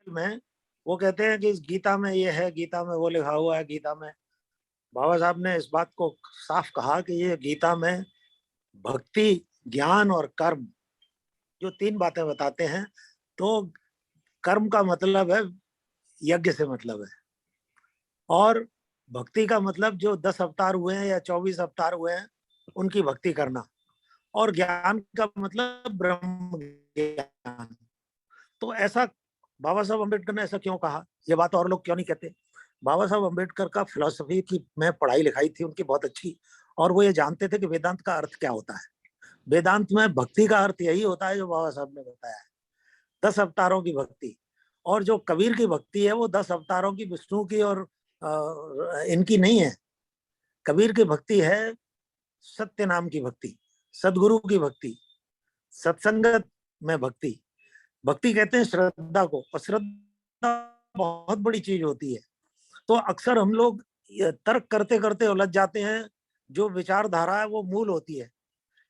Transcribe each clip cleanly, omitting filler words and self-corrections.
में वो कहते हैं कि इस गीता में ये है, गीता में वो लिखा हुआ है, गीता में। बाबा साहब ने इस बात को साफ कहा कि ये गीता में भक्ति, ज्ञान और कर्म जो तीन बातें बताते हैं, तो कर्म का मतलब है यज्ञ से मतलब है, और भक्ति का मतलब जो 10 अवतार हुए हैं या 24 अवतार हुए हैं उनकी भक्ति करना, और ज्ञान का मतलब ब्रह्म ज्ञान। तो ऐसा बाबा साहब अम्बेडकर ने ऐसा क्यों कहा, ये बात और लोग क्यों नहीं कहते? बाबा साहब अम्बेडकर का फिलोसफी की मैं पढ़ाई लिखाई थी उनकी बहुत अच्छी, और वो ये जानते थे कि वेदांत का अर्थ क्या होता है। वेदांत में भक्ति का अर्थ यही होता है जो बाबा साहब ने बताया है, 10 अवतारों की भक्ति। और जो कबीर की भक्ति है वो 10 अवतारों की, विष्णु की और इनकी नहीं है। कबीर की भक्ति है सत्य नाम की भक्ति, सदगुरु की भक्ति, सत्संगत में भक्ति। भक्ति कहते हैं श्रद्धा को, और श्रद्धा बहुत बड़ी चीज होती है। तो अक्सर हम लोग तर्क करते करते उलझ जाते हैं। जो विचारधारा है वो मूल होती है,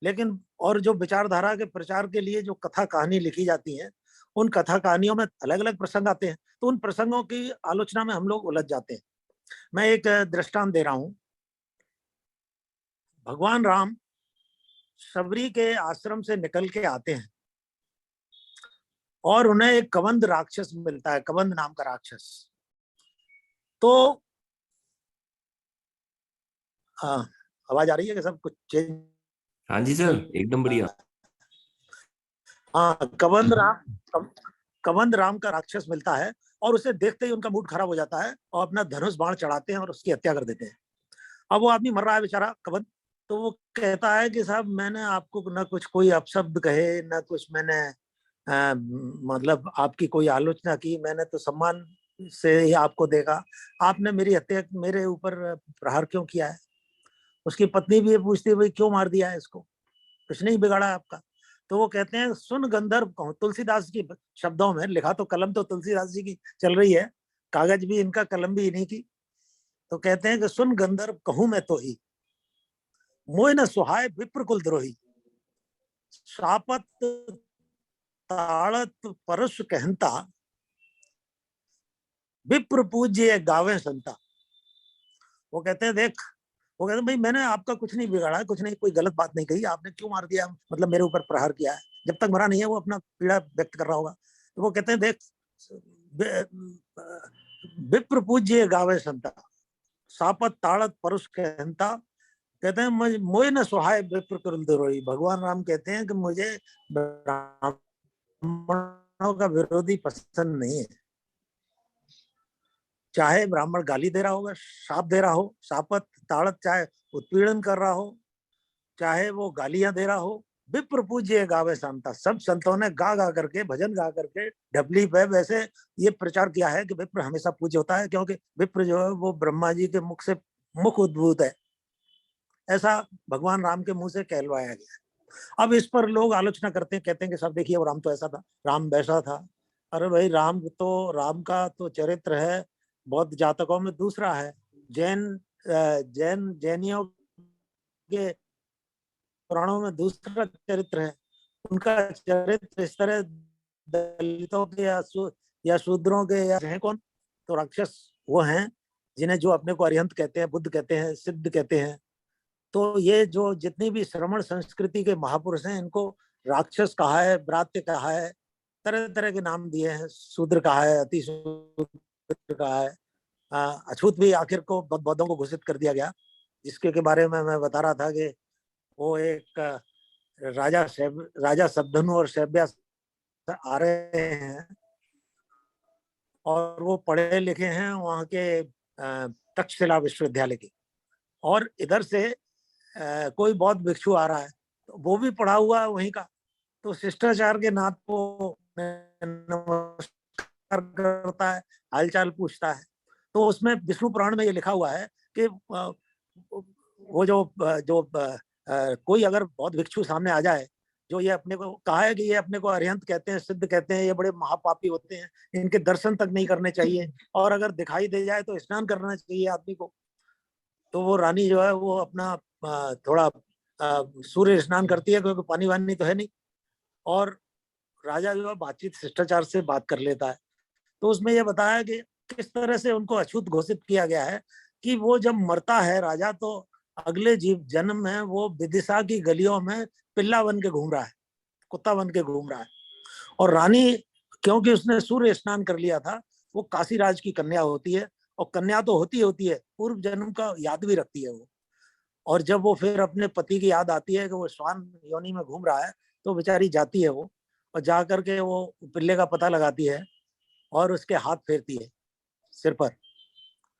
लेकिन और जो विचारधारा के प्रचार के लिए जो कथा कहानी लिखी जाती है, उन कथा कहानियों में अलग अलग प्रसंग आते हैं, तो उन प्रसंगों की आलोचना में हम लोग उलझ जाते हैं। मैं एक दृष्टांत दे रहा हूं। भगवान राम सबरी के आश्रम से निकल के आते हैं और उन्हें एक कबंध राक्षस मिलता है, कबंध नाम का राक्षस। तो हाँ, आवाज आ रही है कि सब कुछ चेंज? हाँ जी सर, एकदम बढ़िया। हाँ, कबंध राम का राक्षस मिलता है, और उसे देखते ही उनका मूड खराब हो जाता है और अपना धनुष बाण चढ़ाते हैं और उसकी हत्या कर देते हैं। अब वो आदमी मर रहा है बेचारा कबंध, तो वो कहता है कि साहब मैंने आपको न कुछ कोई अपशब्द कहे, न कुछ मैंने मतलब आपकी कोई आलोचना की, मैंने तो सम्मान से ही आपको देखा, आपने मेरी हत्या, मेरे ऊपर प्रहार क्यों किया है? उसकी पत्नी भी ये पूछती है भाई क्यों मार दिया है इसको, कुछ नहीं बिगाड़ा आपका। तो वो कहते हैं सुन गंधर्व कहूं, तुलसीदास की शब्दों में लिखा, तो कलम तो तुलसीदास जी की चल रही है, कागज भी इनका, कलम भी इन्हीं की। तो कहते हैं कि सुन गंधर्व कहूं मैं तो ही, मोह न सुहाय विप्र कुल द्रोही, शापत ताड़त परश कहता, विप्र पूज्य गावे संता। वो कहते हैं देख, वो कहते हैं भाई मैंने आपका कुछ नहीं बिगाड़ा, कुछ नहीं, कोई गलत बात नहीं कही, आपने क्यों मार दिया, मतलब मेरे ऊपर प्रहार किया है? जब तक मरा नहीं है वो अपना पीड़ा व्यक्त कर रहा होगा। तो वो कहते हैं देख, विप्र पूज्य गावे संता, सापत ताड़त परुष कहता। कहते हैं मोए न सुहाय विप्र कुल द्रोही। भगवान राम कहते हैं कि मुझे ब्राह्मणों का विरोधी पसंद नहीं है। चाहे ब्राह्मण गाली दे रहा होगा, शाप दे रहा हो, शापत ताड़त, चाहे उत्पीड़न कर रहा हो, चाहे वो गालियां दे रहा हो, विप्र पूज्य गावे शांता। सब संतों ने गा गा करके, भजन गा करके, ढपली पे वैसे ये प्रचार किया है कि विप्र हमेशा पूज्य होता है, क्योंकि विप्र जो है वो ब्रह्मा जी के मुख से मुख उद्भूत है, ऐसा भगवान राम के मुंह से कहलवाया गया। अब इस पर लोग आलोचना करते हैं, कहते हैं कि सब देखिए वो राम तो ऐसा था, राम वैसा था। अरे भाई राम का तो चरित्र है बौद्ध जातकों में दूसरा है, जैनियों के पुराणों में दूसरा चरित्र है। उनका चरित्र इस तरह दलितों के या शूद्रों के या हैं कौन, तो राक्षस वो हैं जिन्हें जो अपने को अरिहंत कहते हैं, बुद्ध कहते हैं, सिद्ध कहते हैं। तो ये जो जितनी भी श्रमण संस्कृति के महापुरुष हैं इनको राक्षस कहा है, ब्रात्य कहा है, तरह तरह के नाम दिए हैं, शूद्र कहा है, अति शूद्र कहा है, अछूत भी आखिर को बौद्धों को घोषित कर दिया गया, जिसके के बारे में मैं बता रहा था कि वो एक राजा शब्दनु और शैब्या आ रहे हैं, और वो पढ़े लिखे हैं वहाँ के तक्षशिला विश्वविद्यालय के, और इधर से कोई बौद्ध भिक्षु आ रहा है तो वो भी पढ़ा हुआ है वहीं का, तो शिष्टाचार के नात को नमस्कार करता है, हालचाल पूछता है। तो उसमें विष्णु पुराण में ये लिखा हुआ है कि वो जो जो कोई अगर बौद्ध भिक्षु सामने आ जाए, जो ये अपने को कहा है कि ये अपने को अरिहंत कहते हैं, सिद्ध कहते हैं, ये बड़े महापापी होते हैं, इनके दर्शन तक नहीं करने चाहिए, और अगर दिखाई दे जाए तो स्नान करना चाहिए आदमी को। तो वो रानी जो है वो अपना थोड़ा सूर्य स्नान करती है, क्योंकि पानी वानी तो है नहीं, और राजा जो है बातचीत शिष्टाचार से बात कर लेता है। तो उसमें ये बताया कि किस तरह से उनको अछूत घोषित किया गया है कि वो जब मरता है राजा तो अगले जीव जन्म में वो विदिशा की गलियों में पिल्ला बन के घूम रहा है, कुत्ता बन के घूम रहा है। और रानी, क्योंकि उसने सूर्य स्नान कर लिया था, वो काशीराज की कन्या होती है, और कन्या तो होती है, पूर्व जन्म का याद भी रखती है वो। और जब वो फिर अपने पति की याद आती है कि वो श्वान योनि में घूम रहा है, तो बेचारी जाती है वो, और जा करके वो पिल्ले का पता लगाती है और उसके हाथ फेरती है सिर पर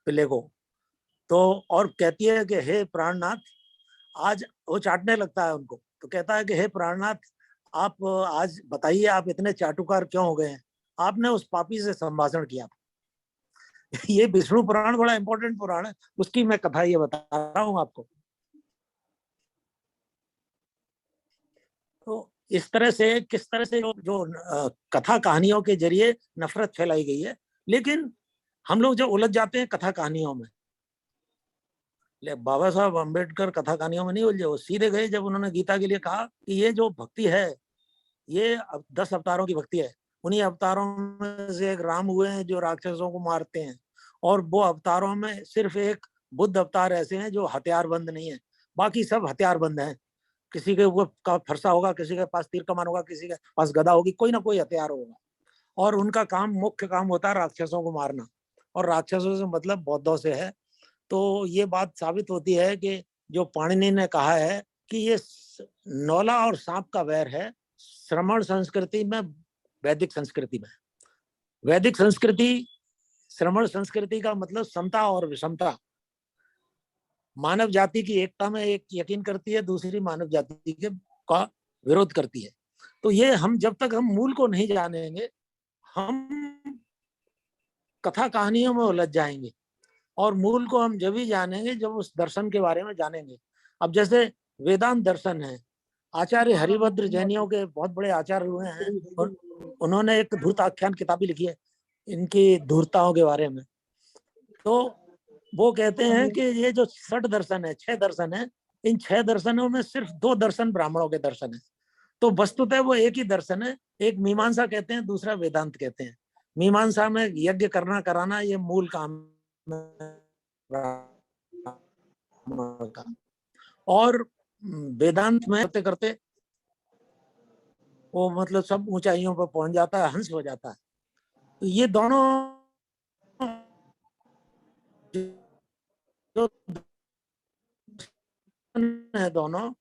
पिल्ले को। तो और कहती है कि हे प्राणनाथ, आज वो चाटने लगता है उनको, तो कहता है कि हे प्राणनाथ, आप आज बताइए, आप इतने चाटुकार क्यों हो गए हैं, आपने उस पापी से संभाषण किया। ये विष्णु पुराण बड़ा इंपॉर्टेंट पुराण है, उसकी मैं कथा ये बता रहा हूँ आपको। तो इस तरह से किस तरह से जो कथा कहानियों के जरिए नफरत फैलाई गई है। लेकिन हम लोग जो उलझ जाते हैं कथा कहानियों में, बाबा साहब अम्बेडकर कथा कहानियों में नहीं उलझे, वो सीधे गए जब उन्होंने गीता के लिए कहा कि ये जो भक्ति है ये 10 अवतारों की भक्ति है। उन्हीं अवतारों में से एक राम हुए हैं जो राक्षसों को मारते हैं, और वो अवतारों में सिर्फ एक बुद्ध अवतार ऐसे हैं जो हथियारबंद नहीं है, बाकी सब हथियारबंद हैं। किसी के ऊपर का फरसा होगा, किसी के पास तीर कमान होगा, किसी के पास गदा होगी, कोई ना कोई हथियार होगा, और उनका काम, मुख्य काम होता है राक्षसों को मारना, और राक्षसों से मतलब बौद्धों से है। तो ये बात साबित होती है कि जो पाणिनि ने कहा है कि ये नौला और सांप का वैर है श्रमण संस्कृति में, वैदिक संस्कृति में। वैदिक संस्कृति, श्रमण संस्कृति का मतलब समता और विषमता, मानव जाति की एकता में एक यकीन करती है, दूसरी मानव जाति के का विरोध करती है। तो ये हम जब तक हम मूल को नहीं जानेंगे, हम कथा कहानियों में उलझ जाएंगे, और मूल को हम जब ही जानेंगे जब उस दर्शन के बारे में जानेंगे। अब जैसे वेदांत दर्शन है, आचार्य हरिभद्र जैनियों के बहुत बड़े आचार्य हुए हैं, और उन्होंने एक धूर्ताख्यान किताब लिखी है इनकी धूर्ताओं के बारे में। तो वो कहते हैं कि ये जो 6 दर्शन है, 6 दर्शन है, इन 6 दर्शनों में सिर्फ 2 दर्शन ब्राह्मणों के दर्शन है। तो वस्तुतः वो एक ही दर्शन है, एक मीमांसा कहते हैं, दूसरा वेदांत कहते हैं। मीमांसा में यज्ञ करना कराना ये मूल काम का, और वेदांत में करते करते वो मतलब सब ऊंचाइयों पर पहुंच जाता है, हंस हो जाता है। तो ये दोनों जो है, दोनों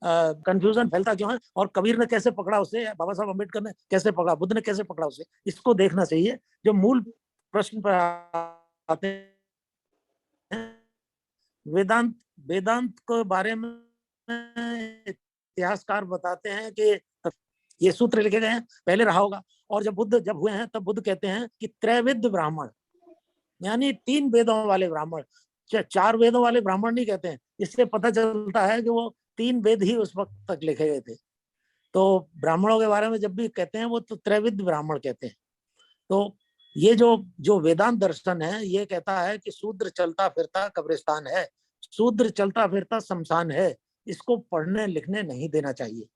कंफ्यूजन फैलता क्यों है, और कबीर ने कैसे पकड़ा उसे, बाबा साहब अम्बेडकर ने कैसे पकड़ा, बुद्ध ने कैसे पकड़ा उसे, इसको देखना चाहिए। जो मूल प्रश्न पर आते हैं, वेदांत वेदांत के बारे में इतिहासकार बताते हैं कि ये सूत्र लिखे गए हैं, पहले रहा होगा, और जब बुद्ध जब हुए हैं तब बुद्ध कहते हैं कि त्रैविद ब्राह्मण, यानी 3 वेदों वाले ब्राह्मण, 4 वेदों वाले ब्राह्मण नहीं कहते हैं। इससे पता चलता है कि वो 3 वेद ही उस वक्त तक लिखे गए थे। तो ब्राह्मणों के बारे में जब भी कहते हैं वो तो त्रैविद ब्राह्मण कहते हैं। तो ये जो जो वेदांत दर्शन है ये कहता है कि शूद्र चलता फिरता कब्रिस्तान है, शूद्र चलता फिरता शमशान है, इसको पढ़ने लिखने नहीं देना चाहिए।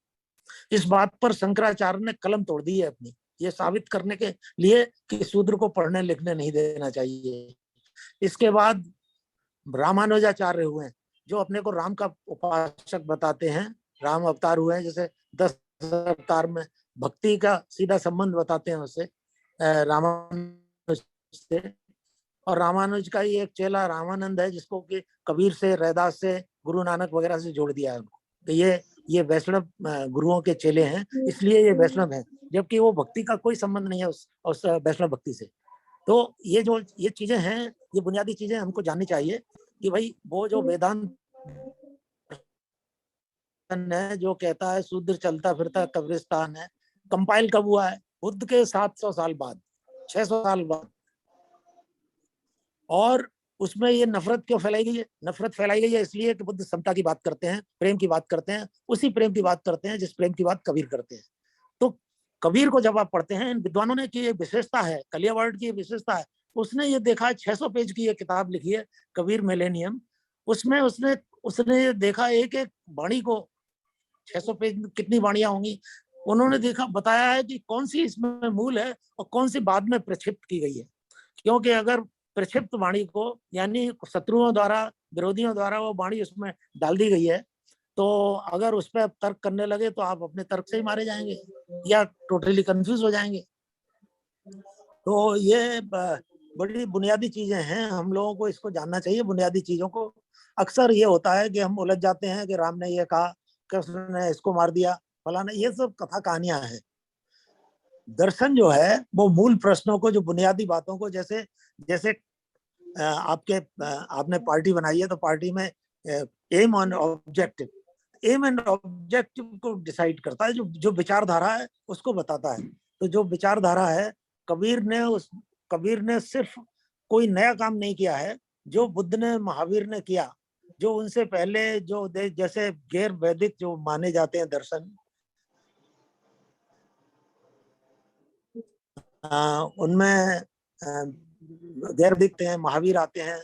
इस बात पर शंकराचार्य ने कलम तोड़ दी है अपनी, ये साबित करने के लिए कि शूद्र को पढ़ने लिखने नहीं देना चाहिए। इसके बाद रामानुजाचार्य हुए, जो अपने को राम का उपासक बताते हैं, राम अवतार हुए हैं, जैसे 10 अवतार में भक्ति का सीधा संबंध बताते हैं उससे, रामानुज से। और रामानुज का ही एक चेला रामानंद है, जिसको कि कबीर से, रैदास से, गुरु नानक वगैरह से जोड़ दिया है उनको। तो ये वैष्णव गुरुओं के चेले हैं, इसलिए ये वैष्णव है, जबकि वो भक्ति का कोई संबंध नहीं है उस वैष्णव भक्ति से। तो ये चीजें हैं, ये बुनियादी चीजें हमको जाननी चाहिए कि भाई वो जो वेदांत है जो कहता है शूद्र चलता फिरता कब्रिस्तान है, कंपाइल कब हुआ है? बुद्ध के 700 साल बाद, 600 साल बाद। और उसमें ये नफरत क्यों फैलाई गई है? नफरत फैलाई गई है इसलिए कि बुद्ध समता की बात करते हैं, प्रेम की बात करते हैं, उसी प्रेम की बात करते हैं जिस प्रेम की बात कबीर करते हैं। तो कबीर को जब आप पढ़ते हैं, इन विद्वानों ने की एक विशेषता है, कलियावर्ड की विशेषता है, उसने ये देखा, 600 पेज की ये किताब लिखी है कबीर मिलेनियम, उसमें उसने उसने देखा एक एक वाणी को, 600 पेज में कितनी वाणियां होंगी, उन्होंने देखा, बताया है कि कौन सी इसमें मूल है और कौन सी बाद में प्रक्षिप्त की गई है। क्योंकि अगर प्रक्षिप्त वाणी को, यानी शत्रुओं द्वारा, विरोधियों द्वारा वो वाणी उसमें डाल दी गई है, तो अगर उस पर तर्क करने लगे तो आप अपने तर्क से ही मारे जाएंगे या टोटली कंफ्यूज हो जाएंगे। तो ये बड़ी बुनियादी चीजें हैं, हम लोगों को इसको जानना चाहिए, बुनियादी चीजों को। अक्सर ये होता है कि हम उलझ जाते हैं कि राम ने ये कहा, कृष्ण ने इसको मार दिया, फलाना, ये सब कथा कहानियां हैं। दर्शन जो है वो मूल प्रश्नों को, जो बुनियादी बातों को, जैसे जैसे आपने पार्टी बनाई है तो पार्टी में एम और ऑब्जेक्टिव, एम एंड ऑब्जेक्टिव को डिसाइड करता है, जो जो विचारधारा है उसको बताता है। तो जो विचारधारा है, कबीर ने सिर्फ कोई नया काम नहीं किया है, जो बुद्ध ने, महावीर ने किया, जो उनसे पहले जो जैसे गैर वैदिक जो माने जाते हैं दर्शन, उनमें गैर दिखते हैं, महावीर आते हैं,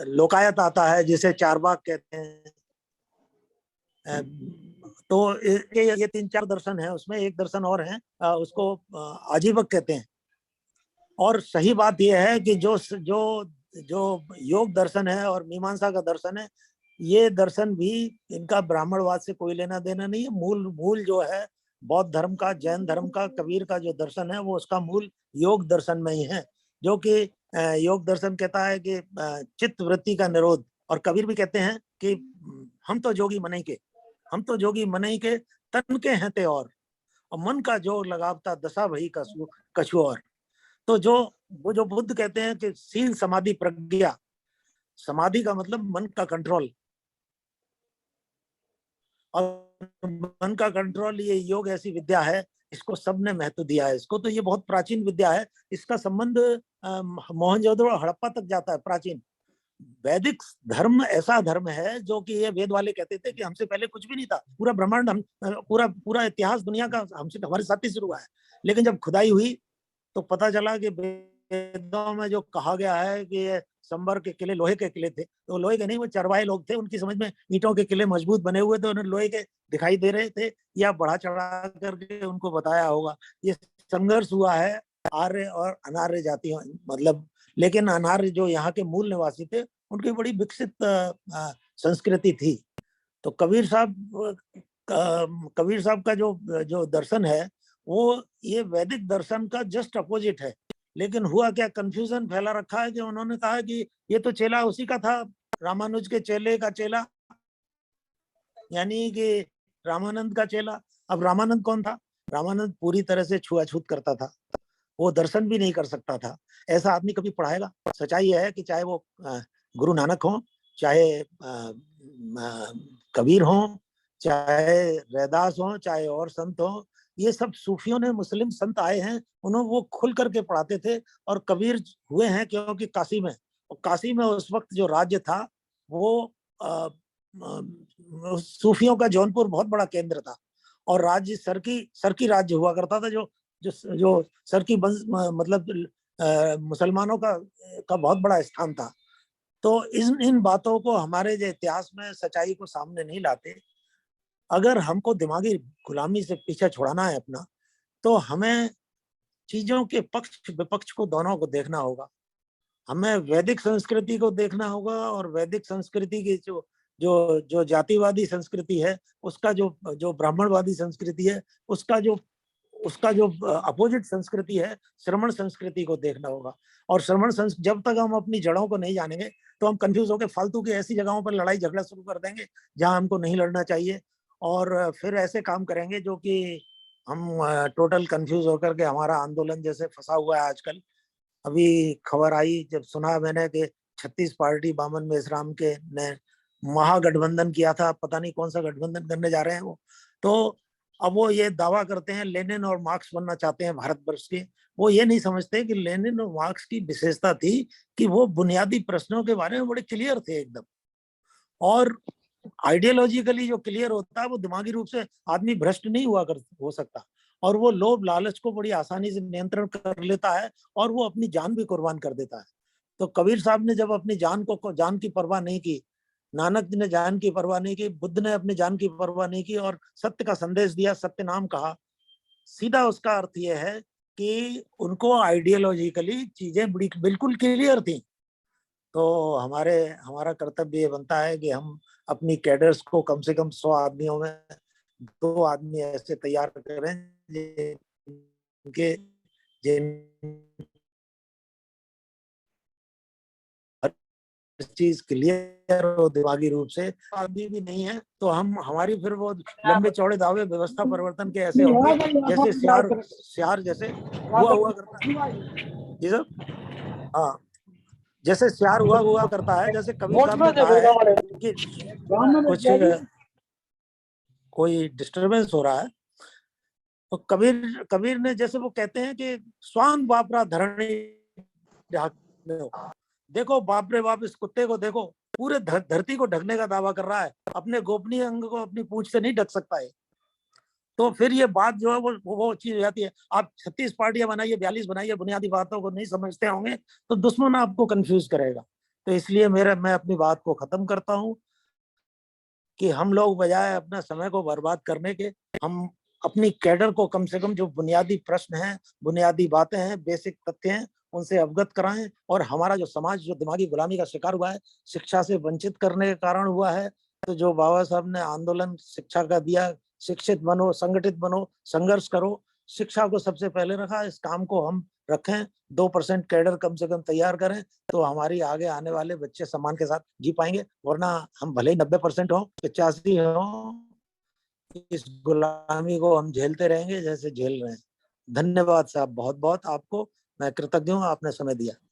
लोकायत आता है जिसे चारवाक कहते हैं। तो ये 3-4 दर्शन है, उसमें एक दर्शन और है, उसको आजीवक कहते हैं। और सही बात यह है कि जो जो जो योग दर्शन है और मीमांसा का दर्शन है, ये दर्शन भी, इनका ब्राह्मणवाद से कोई लेना देना नहीं है। मूल मूल जो है बौद्ध धर्म का, जैन धर्म का, कबीर का जो दर्शन है वो उसका मूल योग दर्शन में ही है, जो कि योग दर्शन कहता है कि चित्त वृत्ति का निरोध। और कबीर भी कहते हैं कि हम तो जोगी मनई के, हम तो जोगी मनई के, तन के हैं ते और मन का जोर लगावता दशा भई कछु और। तो जो वो जो बुद्ध कहते हैं कि सील समाधि प्रज्ञा, समाधि का मतलब मन का कंट्रोल, और मन का कंट्रोल, ये योग ऐसी विद्या है, इसको सबने महत्व दिया है इसको। तो ये बहुत प्राचीन विद्या है, इसका संबंध मोहनजोदड़ो हड़प्पा तक जाता है, प्राचीन। वैदिक धर्म ऐसा धर्म है जो कि ये वेद वाले कहते थे कि हमसे पहले कुछ भी नहीं था, पूरा ब्रह्मांड, हम पूरा पूरा इतिहास दुनिया का हमसे, हमारे साथ ही शुरू हुआ है। लेकिन जब खुदाई हुई तो पता चला कि वेदों में जो कहा गया है कि ये संबर के किले लोहे के किले थे, तो लोहे के नहीं, वो चरवाहे लोग थे, उनकी समझ में ईंटों के किले मजबूत बने हुए थे, उन्हें लोहे के दिखाई दे रहे थे, या बढ़ा चढ़ा करके उनको बताया होगा। ये संघर्ष हुआ है आर्य और अनार्य जातियों, मतलब, लेकिन अनार्य जो यहाँ के मूल निवासी थे, उनकी बड़ी विकसित संस्कृति थी। तो कबीर साहब का जो जो दर्शन है वो ये वैदिक दर्शन का जस्ट अपोजिट है। लेकिन हुआ क्या, कंफ्यूजन फैला रखा है कि उन्होंने कहा कि ये तो चेला उसी का था, रामानुज के चेले का चेला, यानी कि रामानंद का चेला। अब रामानंद कौन था? रामानंद पूरी तरह से छुआछूत करता था, वो दर्शन भी नहीं कर सकता था। ऐसा आदमी कभी पढ़ाएगा? सच्चाई यह है कि चाहे वो गुरु नानक हो, चाहे कबीर हो, चाहे रैदास हो, चाहे और संत हो, ये सब सूफियों ने, मुस्लिम संत आए हैं, उन्होंने वो खुल करके पढ़ाते थे। और कबीर हुए हैं क्योंकि काशी में, और काशी में उस वक्त जो राज्य था वो सूफियों का जौनपुर बहुत बड़ा केंद्र था, और राज्य सरकी राज्य हुआ करता था, जो जो जो सरकी मतलब मुसलमानों का बहुत बड़ा स्थान था। तो इन बातों को हमारे जो इतिहास में सच्चाई को सामने नहीं लाते। अगर हमको दिमागी गुलामी से पीछे छुड़ाना है अपना, तो हमें चीजों के पक्ष विपक्ष को, दोनों को देखना होगा। हमें वैदिक संस्कृति को देखना होगा, और वैदिक संस्कृति की जो जो जो जातिवादी संस्कृति है, उसका जो जो ब्राह्मणवादी संस्कृति है, उसका जो अपोजिट संस्कृति है, श्रमण संस्कृति को देखना होगा। और जब तक हम अपनी जड़ों को नहीं जानेंगे तो हम कंफ्यूज होकर फालतू की ऐसी जगहों पर लड़ाई झगड़ा शुरू कर देंगे जहां हमको नहीं लड़ना चाहिए, और फिर ऐसे काम करेंगे जो कि हम टोटल कंफ्यूज होकर के, हमारा आंदोलन जैसे फंसा हुआ है आजकल। अभी खबर आई, जब सुना मैंने कि 36 पार्टी बामन मेश्राम के ने महागठबंधन किया था, पता नहीं कौन सा गठबंधन करने जा रहे हैं वो। तो अब वो ये दावा करते हैं लेनिन और मार्क्स बनना चाहते हैं भारतवर्ष के। वो ये नहीं समझते कि लेनिन और मार्क्स की विशेषता थी कि वो बुनियादी प्रश्नों के बारे में बड़े क्लियर थे एकदम। और आइडियोलॉजिकली जो क्लियर होता है वो दिमागी रूप से आदमी भ्रष्ट नहीं हो सकता, और वो लोभ लालच को बड़ी आसानी से नियंत्रण कर लेता है, और वो अपनी जान भी कुर्बान कर देता है। तो कबीर साहब ने जब अपनी जान की परवाह नहीं की, नानक जी ने जान की परवाह नहीं की, बुद्ध ने अपनी जान की परवाह नहीं की और सत्य का संदेश दिया, सत्य नाम कहा। सीधा उसका अर्थ यह है कि उनको आइडियोलॉजिकली चीजें बिल्कुल क्लियर थी। तो हमारा कर्तव्य ये बनता है कि हम अपनी कैडर्स को कम से कम 100 आदमियों में 2 आदमी ऐसे तैयार करें जिनके जिन चीज क्लियर हो दिमागी रूप से। अभी भी नहीं है तो हम हमारी फिर वो लंबे चौड़े दावे व्यवस्था परिवर्तन के ऐसे होंगे जैसे सियार जैसे हुआ करता है। जी सर, हाँ, जैसे सियार हुआ करता है, जैसे कबीर साहब ने कहा है कि कुछ कोई डिस्टरबेंस हो रहा है, तो कबीर कबीर ने जैसे वो कहते हैं कि स्वांग बापरा धरणी देखो बाप रे बाप, इस कुत्ते को देखो, पूरे धरती को ढकने का दावा कर रहा है, अपने गोपनीय अंग को अपनी पूंछ से नहीं ढक सकता है। तो फिर ये बात जो है वो चीज हो जाती है। आप 36 पार्टियां बनाइए, 42 बनाइए, बुनियादी बातों को नहीं समझते होंगे तो दुश्मन आपको कंफ्यूज करेगा। तो इसलिए मैं अपनी बात को खत्म करता हूँ कि हम लोग बजाय अपना समय को बर्बाद करने के, हम अपनी कैडर को कम से कम जो बुनियादी प्रश्न हैं, बुनियादी बातें हैं, बेसिक तथ्य हैं, उनसे अवगत कराएं। और हमारा जो समाज जो दिमागी गुलामी का शिकार हुआ है, शिक्षा से वंचित करने के कारण हुआ है, तो जो बाबा साहब ने आंदोलन शिक्षा का दिया, शिक्षित बनो, संगठित बनो, संघर्ष करो, शिक्षा को सबसे पहले रखा। इस काम को हम रखें, 2% कैडर कम से कम तैयार करें, तो हमारी आगे आने वाले बच्चे सम्मान के साथ जी पाएंगे। वरना हम भले ही 90% हो, 85 हो, इस गुलामी को हम झेलते रहेंगे जैसे झेल रहे हैं। धन्यवाद साहब, बहुत बहुत आपको मैं कृतज्ञ हूँ, आपने समय दिया।